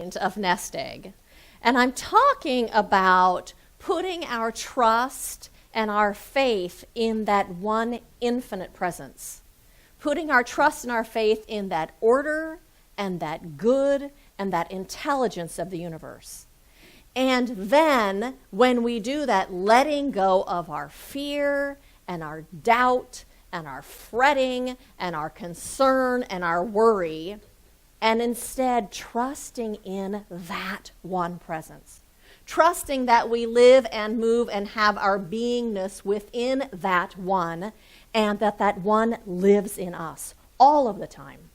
of nest egg. And I'm talking about putting our trust and our faith in that one infinite presence. Putting our trust and our faith in that order and that good and that intelligence of the universe. And then, when we do that, letting go of our fear and our doubt and our fretting and our concern and our worry, and instead trusting in that one presence. Trusting that we live and move and have our beingness within that one, and that one lives in us all of the time.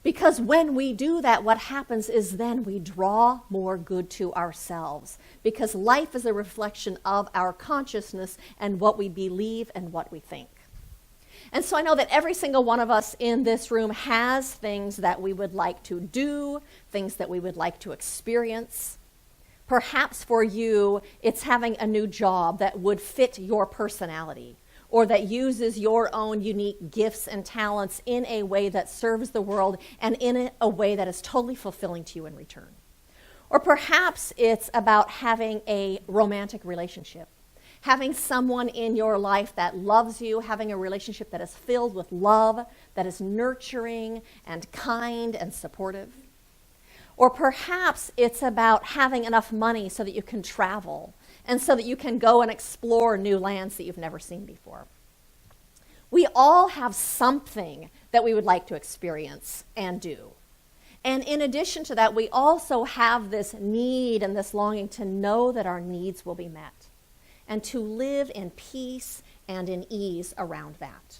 Because when we do that, what happens is then we draw more good to ourselves. Because life is a reflection of our consciousness and what we believe and what we think. And so I know that every single one of us in this room has things that we would like to do, things that we would like to experience. Perhaps for you, it's having a new job that would fit your personality, or that uses your own unique gifts and talents in a way that serves the world and in a way that is totally fulfilling to you in return. Or perhaps it's about having a romantic relationship, having someone in your life that loves you, having a relationship that is filled with love, that is nurturing and kind and supportive. Or perhaps it's about having enough money so that you can travel and so that you can go and explore new lands that you've never seen before. We all have something that we would like to experience and do. And in addition to that, we also have this need and this longing to know that our needs will be met and to live in peace and in ease around that.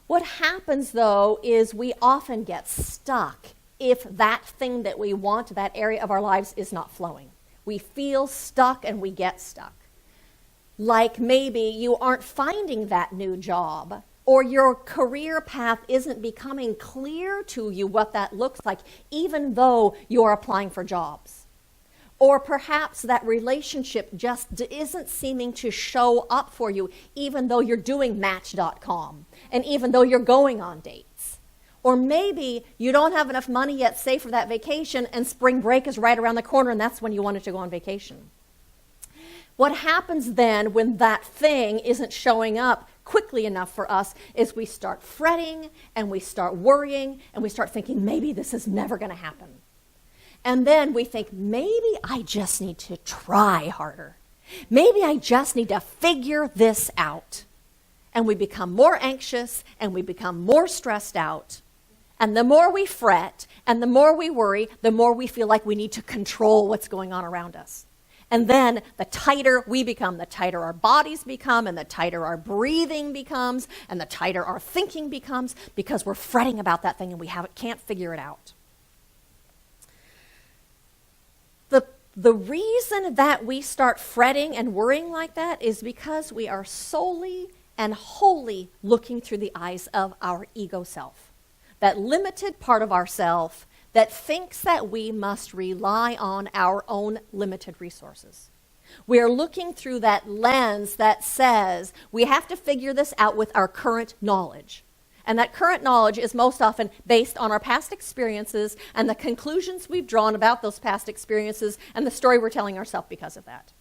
What happens, though, is we often get stuck if that thing that we want, that area of our lives, is not flowing. We feel stuck and we get stuck. Like maybe you aren't finding that new job, or your career path isn't becoming clear to you what that looks like, even though you're applying for jobs. Or perhaps that relationship just isn't seeming to show up for you, even though you're doing Match.com, and even though you're going on dates. Or maybe you don't have enough money yet saved for that vacation, and spring break is right around the corner, and that's when you wanted to go on vacation. What happens then when that thing isn't showing up quickly enough for us is we start fretting, and we start worrying, and we start thinking, maybe this is never going to happen. And then we think, maybe I just need to try harder. Maybe I just need to figure this out. And we become more anxious, and we become more stressed out. And the more we fret and the more we worry, the more we feel like we need to control what's going on around us. And then the tighter we become, the tighter our bodies become, and the tighter our breathing becomes, and the tighter our thinking becomes, because we're fretting about that thing and we can't figure it out. The reason that we start fretting and worrying like that is because we are solely and wholly looking through the eyes of our ego self. That limited part of ourself that thinks that we must rely on our own limited resources. We are looking through that lens that says we have to figure this out with our current knowledge. And that current knowledge is most often based on our past experiences and the conclusions we've drawn about those past experiences and the story we're telling ourselves because of that.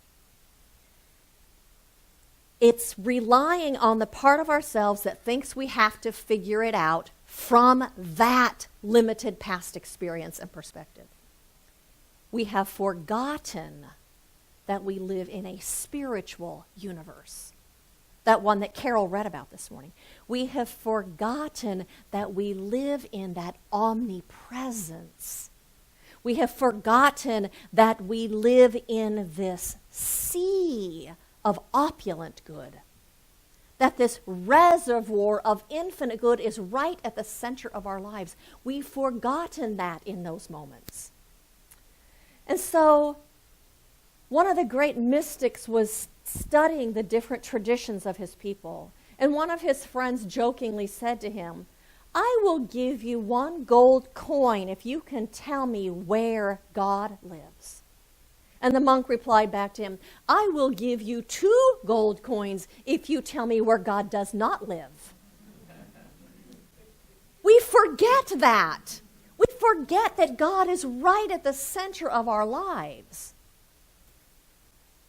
It's relying on the part of ourselves that thinks we have to figure it out from that limited past experience and perspective. We have forgotten that we live in a spiritual universe. That one that Carol read about this morning. We have forgotten that we live in that omnipresence. We have forgotten that we live in this sea of opulent good. That this reservoir of infinite good is right at the center of our lives. We've forgotten that in those moments. And so, one of the great mystics was studying the different traditions of his people. And one of his friends jokingly said to him, "I will give you 1 gold coin if you can tell me where God lives." And the monk replied back to him, "I will give you 2 gold coins if you tell me where God does not live." We forget that. We forget that God is right at the center of our lives.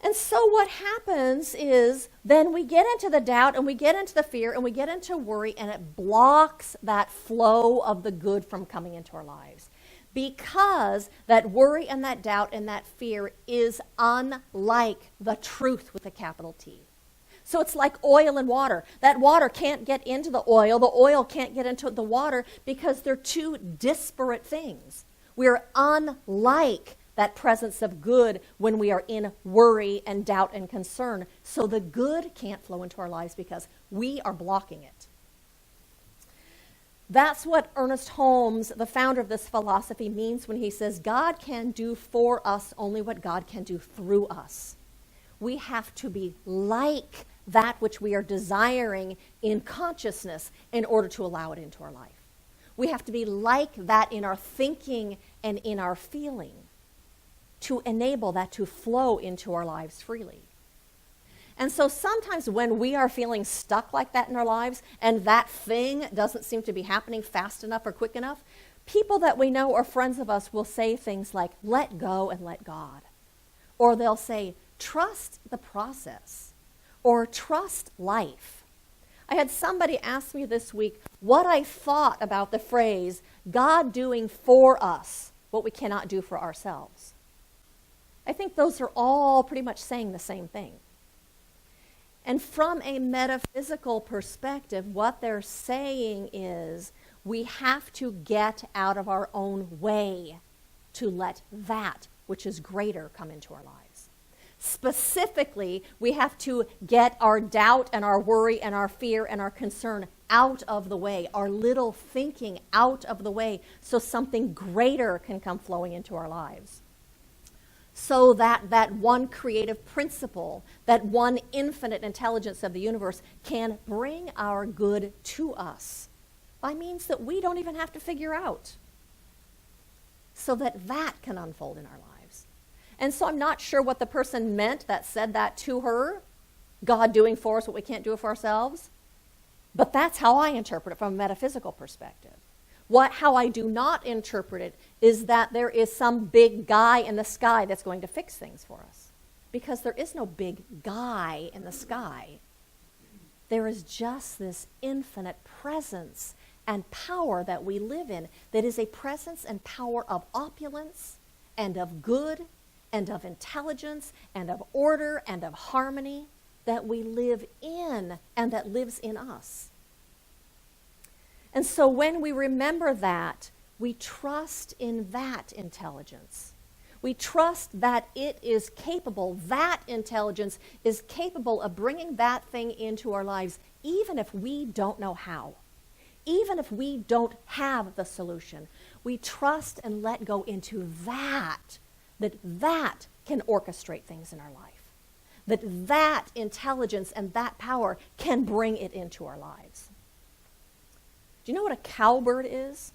And so what happens is then we get into the doubt and we get into the fear and we get into worry, and it blocks that flow of the good from coming into our lives. Because that worry and that doubt and that fear is unlike the truth with a capital T. So it's like oil and water. That water can't get into the oil can't get into the water, because they're two disparate things. We're unlike that presence of good when we are in worry and doubt and concern. So the good can't flow into our lives because we are blocking it. That's what Ernest Holmes, the founder of this philosophy, means when he says God can do for us only what God can do through us. We have to be like that which we are desiring in consciousness in order to allow it into our life. We have to be like that in our thinking and in our feeling to enable that to flow into our lives freely. And so sometimes when we are feeling stuck like that in our lives and that thing doesn't seem to be happening fast enough or quick enough, people that we know or friends of us will say things like, let go and let God. Or they'll say, trust the process. Or trust life. I had somebody ask me this week what I thought about the phrase, God doing for us what we cannot do for ourselves. I think those are all pretty much saying the same thing. And from a metaphysical perspective, what they're saying is we have to get out of our own way to let that which is greater come into our lives. Specifically, we have to get our doubt and our worry and our fear and our concern out of the way, our little thinking out of the way, so something greater can come flowing into our lives. So that one creative principle, that one infinite intelligence of the universe can bring our good to us by means that we don't even have to figure out, so that can unfold in our lives. And so I'm not sure what the person meant that said that to her, God doing for us what we can't do for ourselves, but that's how I interpret it from a metaphysical perspective. How I do not interpret it is that there is some big guy in the sky that's going to fix things for us. Because there is no big guy in the sky. There is just this infinite presence and power that we live in that is a presence and power of opulence and of good and of intelligence and of order and of harmony that we live in and that lives in us. And so when we remember that, we trust in that intelligence. We trust that it is capable, that intelligence is capable of bringing that thing into our lives, even if we don't know how. Even if we don't have the solution. We trust and let go into that can orchestrate things in our life. That intelligence and that power can bring it into our lives. Do you know what a cowbird is?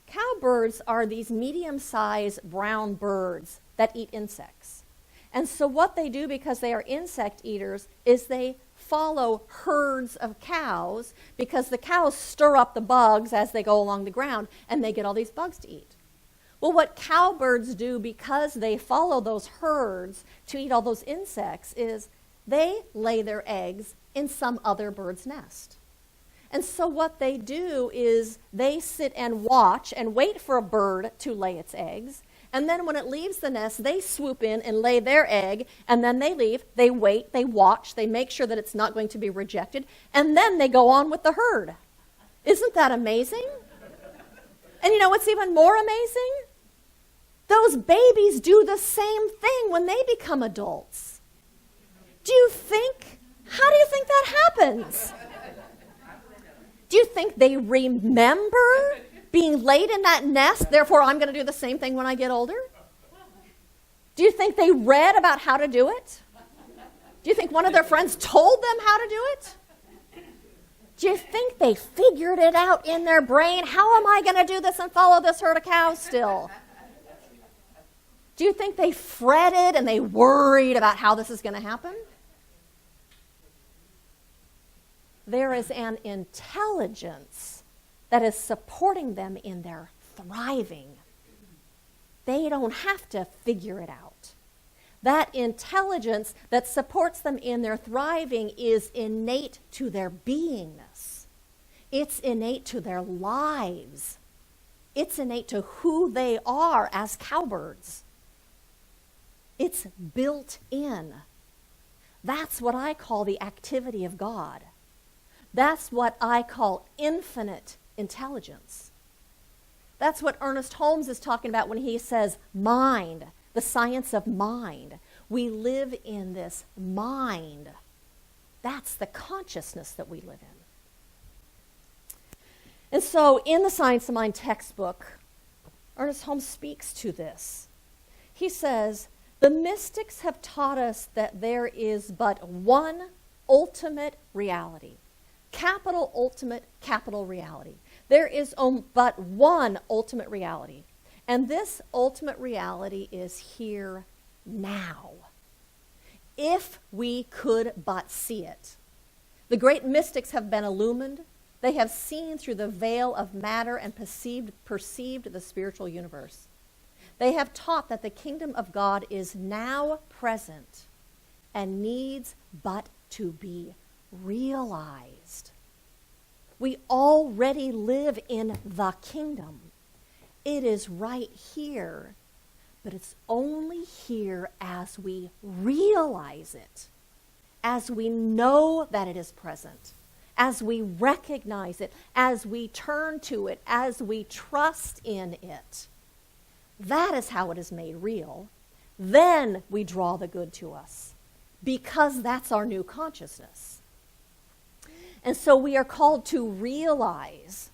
Cowbirds are these medium-sized brown birds that eat insects. And so what they do, because they are insect eaters, is they follow herds of cows, because the cows stir up the bugs as they go along the ground, and they get all these bugs to eat. Well, what cowbirds do, because they follow those herds to eat all those insects, is they lay their eggs in some other bird's nest. And so what they do is they sit and watch and wait for a bird to lay its eggs. And then when it leaves the nest, they swoop in and lay their egg. And then they leave. They wait. They watch. They make sure that it's not going to be rejected. And then they go on with the herd. Isn't that amazing? And you know what's even more amazing? Those babies do the same thing when they become adults. How do you think that happens? Do you think they remember being laid in that nest, therefore I'm going to do the same thing when I get older? Do you think they read about how to do it? Do you think one of their friends told them how to do it? Do you think they figured it out in their brain? How am I going to do this and follow this herd of cows still? Do you think they fretted and they worried about how this is going to happen? There is an intelligence that is supporting them in their thriving. They don't have to figure it out. That intelligence that supports them in their thriving is innate to their beingness. It's innate to their lives. It's innate to who they are as cowbirds. It's built in. That's what I call the activity of God. That's what I call infinite intelligence. That's what Ernest Holmes is talking about when he says mind, the science of mind. We live in this mind. That's the consciousness that we live in. And so in the Science of Mind textbook, Ernest Holmes speaks to this. He says, the mystics have taught us that there is but one ultimate reality. Capital ultimate, capital reality. There is but one ultimate reality. And this ultimate reality is here now. If we could but see it. The great mystics have been illumined. They have seen through the veil of matter and perceived the spiritual universe. They have taught that the kingdom of God is now present and needs but to be realized. We already live in the kingdom. It is right here, but it's only here as we realize it, as we know that it is present, as we recognize it, as we turn to it, as we trust in it. That is how it is made real. Then we draw the good to us, because that's our new consciousness. And so we are called to realize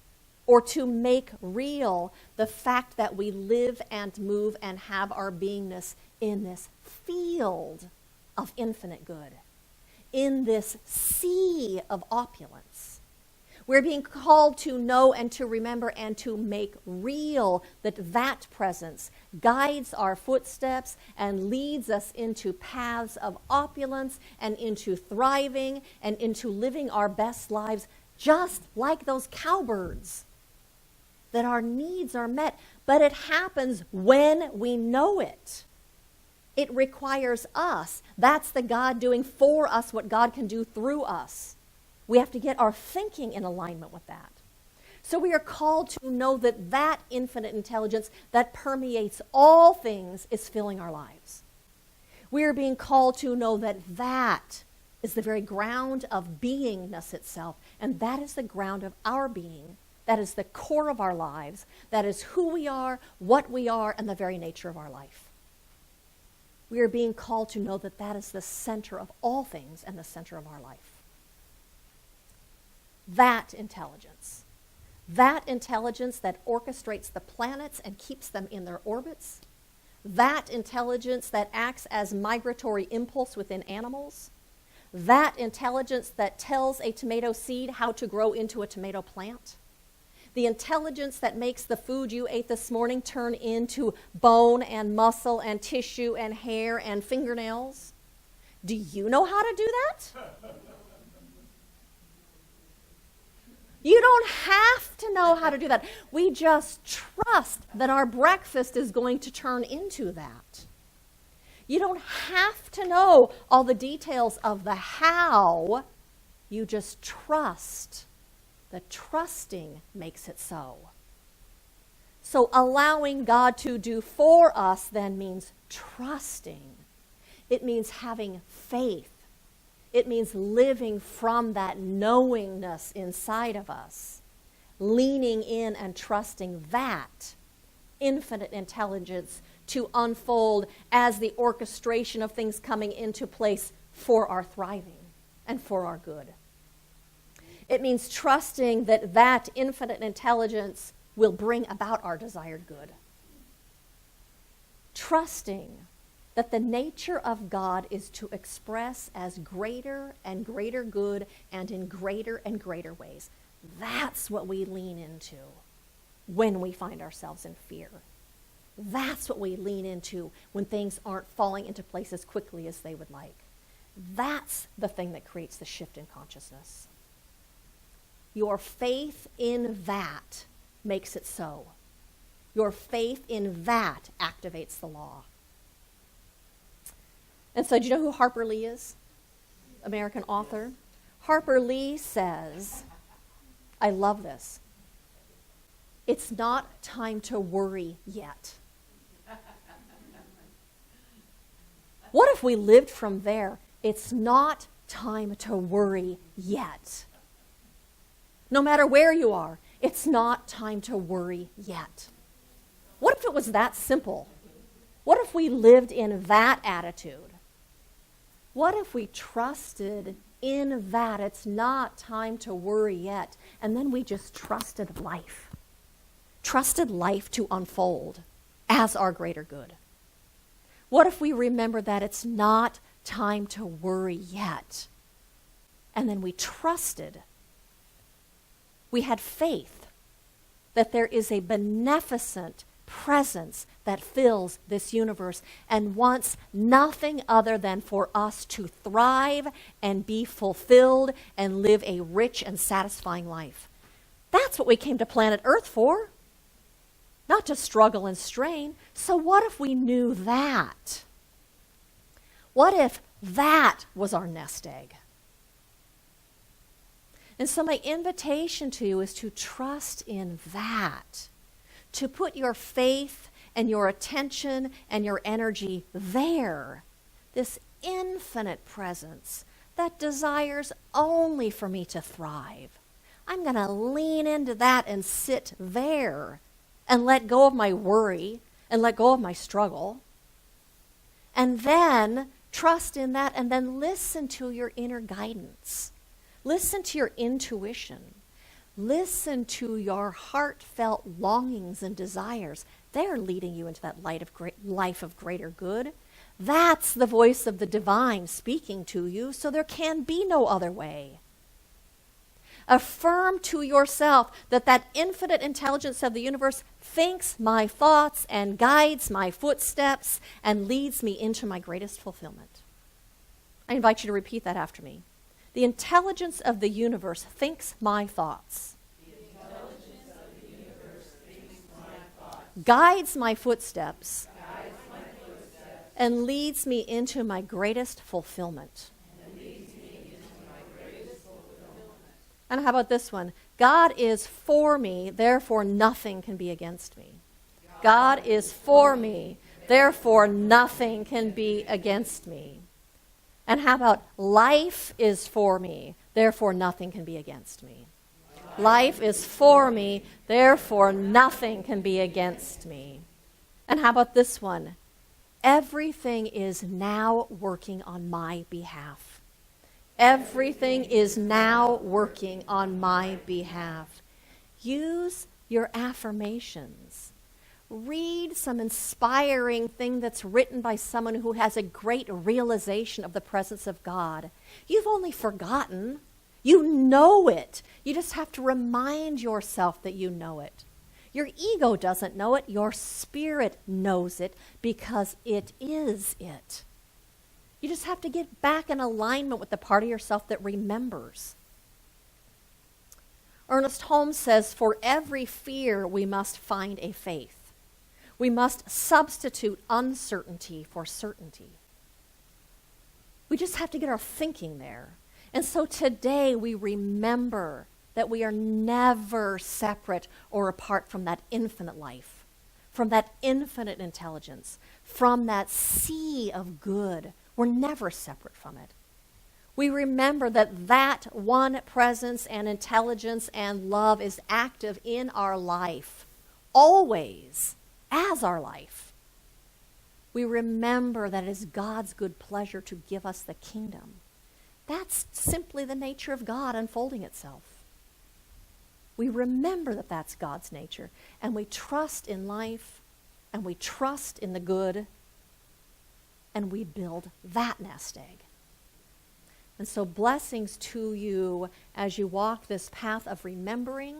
or to make real the fact that we live and move and have our beingness in this field of infinite good, in this sea of opulence. We're being called to know and to remember and to make real that presence guides our footsteps and leads us into paths of opulence and into thriving and into living our best lives, just like those cowbirds, that our needs are met. But it happens when we know it. It requires us. That's the God doing for us what God can do through us. We have to get our thinking in alignment with that. So we are called to know that that infinite intelligence that permeates all things is filling our lives. We are being called to know that that is the very ground of beingness itself, and that is the ground of our being. That is the core of our lives. That is who we are, what we are, and the very nature of our life. We are being called to know that that is the center of all things and the center of our life. That intelligence that orchestrates the planets and keeps them in their orbits, that intelligence that acts as migratory impulse within animals, that intelligence that tells a tomato seed how to grow into a tomato plant, the intelligence that makes the food you ate this morning turn into bone and muscle and tissue and hair and fingernails. Do you know how to do that? You don't have to know how to do that. We just trust that our breakfast is going to turn into that. You don't have to know all the details of the how. You just trust. The trusting makes it so. So allowing God to do for us then means trusting. It means having faith. It means living from that knowingness inside of us, leaning in and trusting that infinite intelligence to unfold as the orchestration of things coming into place for our thriving and for our good. It means trusting that that infinite intelligence will bring about our desired good. Trusting that the nature of God is to express as greater and greater good and in greater and greater ways. That's what we lean into when we find ourselves in fear. That's what we lean into when things aren't falling into place as quickly as they would like. That's the thing that creates the shift in consciousness. Your faith in that makes it so. Your faith in that activates the law. And so do you know who Harper Lee is? American author. Harper Lee says, I love this, it's not time to worry yet. What if we lived from there? It's not time to worry yet. No matter where you are, it's not time to worry yet. What if it was that simple? What if we lived in that attitude? What if we trusted in that it's not time to worry yet, and then we just trusted life? Trusted life to unfold as our greater good. What if we remember that it's not time to worry yet, and then we trusted, we had faith that there is a beneficent presence that fills this universe and wants nothing other than for us to thrive and be fulfilled and live a rich and satisfying life. That's what we came to planet Earth for, not to struggle and strain. So what if we knew that? What if that was our nest egg? And so my invitation to you is to trust in that, to put your faith and your attention and your energy there, this infinite presence that desires only for me to thrive. I'm going to lean into that and sit there and let go of my worry and let go of my struggle. And then trust in that, and then listen to your inner guidance. Listen to your intuition. Listen to your heartfelt longings and desires. They're leading you into that life of greater good. That's the voice of the divine speaking to you, so there can be no other way. Affirm to yourself that that infinite intelligence of the universe thinks my thoughts and guides my footsteps and leads me into my greatest fulfillment. I invite you to repeat that after me. The intelligence of the universe thinks my thoughts. The intelligence of the universe thinks my thoughts. Guides my footsteps. And leads me into my greatest fulfillment. And how about this one? God is for me, therefore nothing can be against me. God is for me, therefore nothing can be against me. And how about life is for me, therefore nothing can be against me. Life is for me, therefore nothing can be against me. And how about this one? Everything is now working on my behalf. Everything is now working on my behalf. Use your affirmations. Read some inspiring thing that's written by someone who has a great realization of the presence of God. You've only forgotten. You know it. You just have to remind yourself that you know it. Your ego doesn't know it. Your spirit knows it because it is it. You just have to get back in alignment with the part of yourself that remembers. Ernest Holmes says, for every fear we must find a faith. We must substitute uncertainty for certainty. We just have to get our thinking there. And so today we remember that we are never separate or apart from that infinite life, from that infinite intelligence, from that sea of good. We're never separate from it. We remember that that one presence and intelligence and love is active in our life, always, as our life. We remember that it is God's good pleasure to give us the kingdom. That's simply the nature of God unfolding itself. We remember that that's God's nature, and we trust in life, and we trust in the good, and we build that nest egg. And so blessings to you as you walk this path of remembering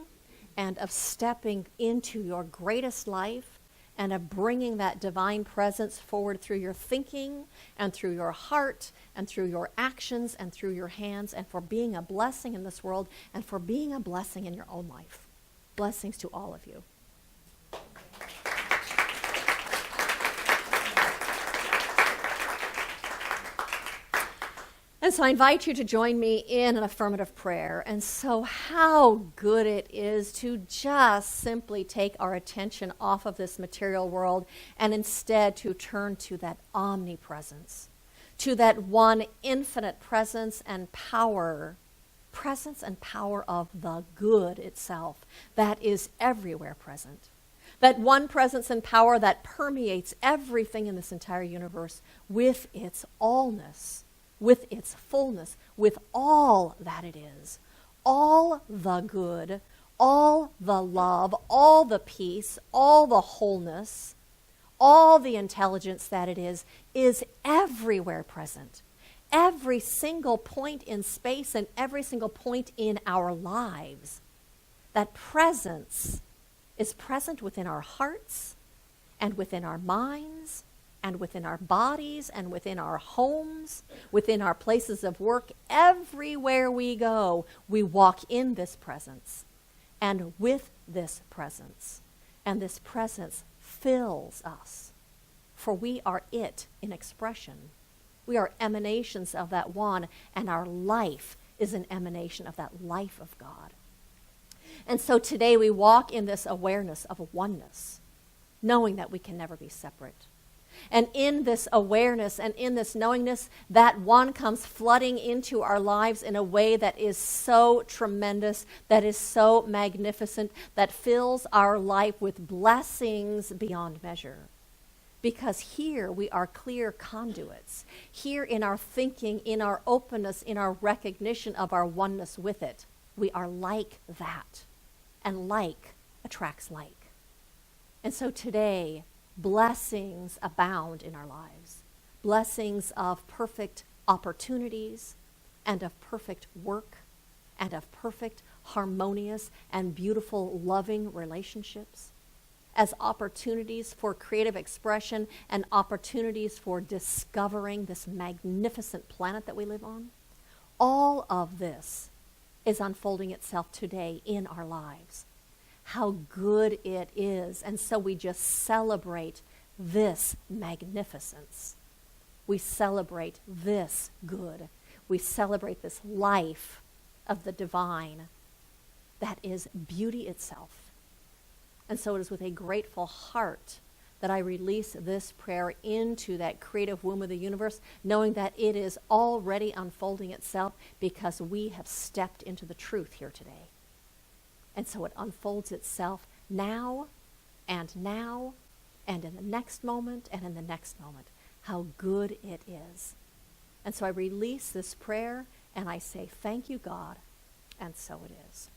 and of stepping into your greatest life and of bringing that divine presence forward through your thinking and through your heart and through your actions and through your hands, and for being a blessing in this world and for being a blessing in your own life. Blessings to all of you. And so I invite you to join me in an affirmative prayer. And so how good it is to just simply take our attention off of this material world and instead to turn to that omnipresence, to that one infinite presence and power of the good itself that is everywhere present. That one presence and power that permeates everything in this entire universe with its allness, with its fullness, with all that it is. All the good, all the love, all the peace, all the wholeness, all the intelligence that it is everywhere present. Every single point in space and every single point in our lives. That presence is present within our hearts and within our minds and within our bodies and within our homes, within our places of work. Everywhere we go, we walk in this presence and with this presence. And this presence fills us, for we are it in expression. We are emanations of that one, and our life is an emanation of that life of God. And so today we walk in this awareness of a oneness, knowing that we can never be separate. And in this awareness and in this knowingness, that one comes flooding into our lives in a way that is so tremendous, that is so magnificent, that fills our life with blessings beyond measure. Because here we are clear conduits. Here in our thinking, in our openness, in our recognition of our oneness with it, we are like that. And like attracts like. And so today, blessings abound in our lives. Blessings of perfect opportunities and of perfect work and of perfect, harmonious, and beautiful, loving relationships. As opportunities for creative expression and opportunities for discovering this magnificent planet that we live on. All of this is unfolding itself today in our lives. How good it is. And so we just celebrate this magnificence. We celebrate this good. We celebrate this life of the divine that is beauty itself. And so it is with a grateful heart that I release this prayer into that creative womb of the universe, knowing that it is already unfolding itself because we have stepped into the truth here today. And so it unfolds itself now and in the next moment and in the next moment. How good it is. And so I release this prayer and I say, thank you, God, and so it is.